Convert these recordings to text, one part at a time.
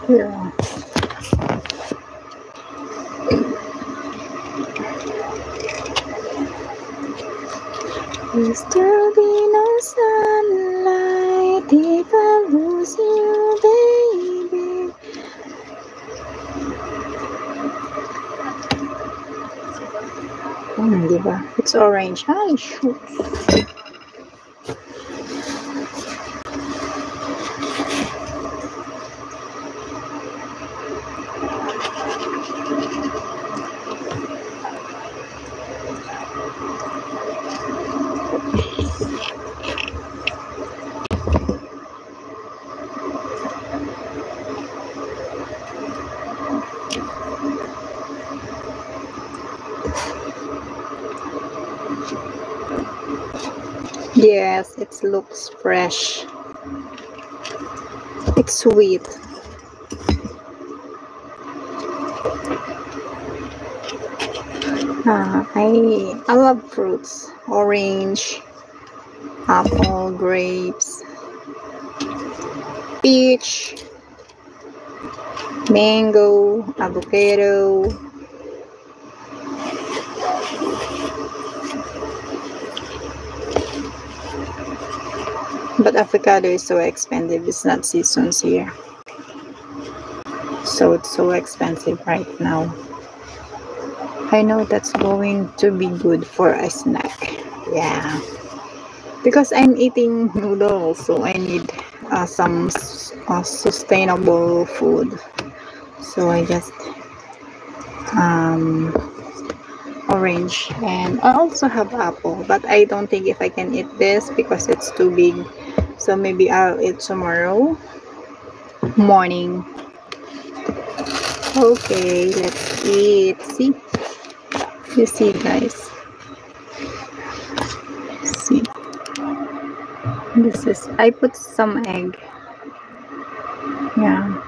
Yeah. Will still be no sunlight if I lose you, baby. Diba? It's orange. Ay, shoot. Yes, it looks fresh. It's sweet. I love fruits. Orange, apple, grapes, peach, mango, avocado. But avocado is so expensive. It's not seasons here. So it's so expensive right now. I know that's going to be good for a snack. Yeah. Because I'm eating noodles, so I need some sustainable food. So I just orange, and I also have apple, but I don't think if I can eat this because it's too big. So maybe I'll eat tomorrow morning. Okay, let's eat. See? You see, guys? See? This is, I put some egg. Yeah.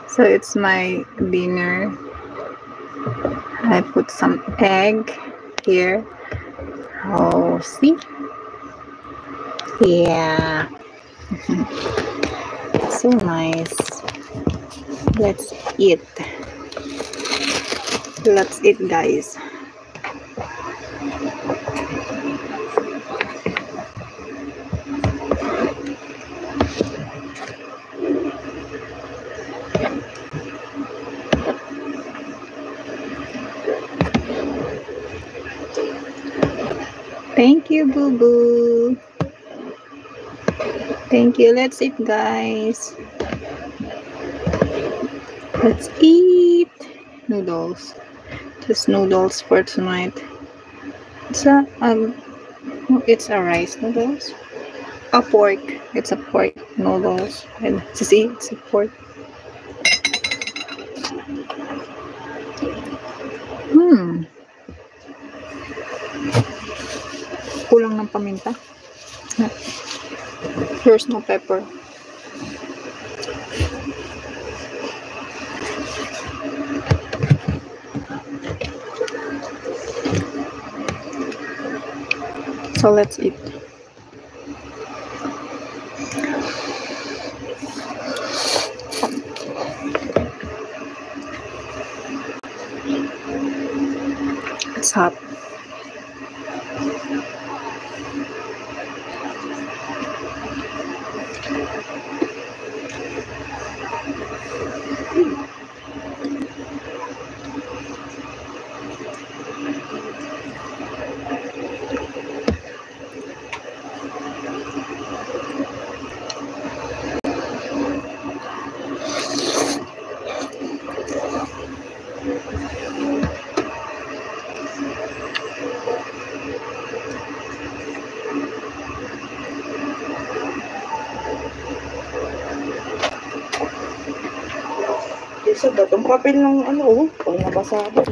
So it's my dinner. I put some egg here. Oh, see? Yeah. So nice. Let's eat. Let's eat, guys. Thank you, Boo Boo. Thank you. Let's eat, guys. Let's eat noodles. Just noodles for tonight. It's a rice noodles. A pork. It's a pork noodles. And see, it's a pork. Kulang ng paminta. There's no pepper. So let's eat. It's hot. Isa ba? Itong papel ng ano, pag nabasa ba?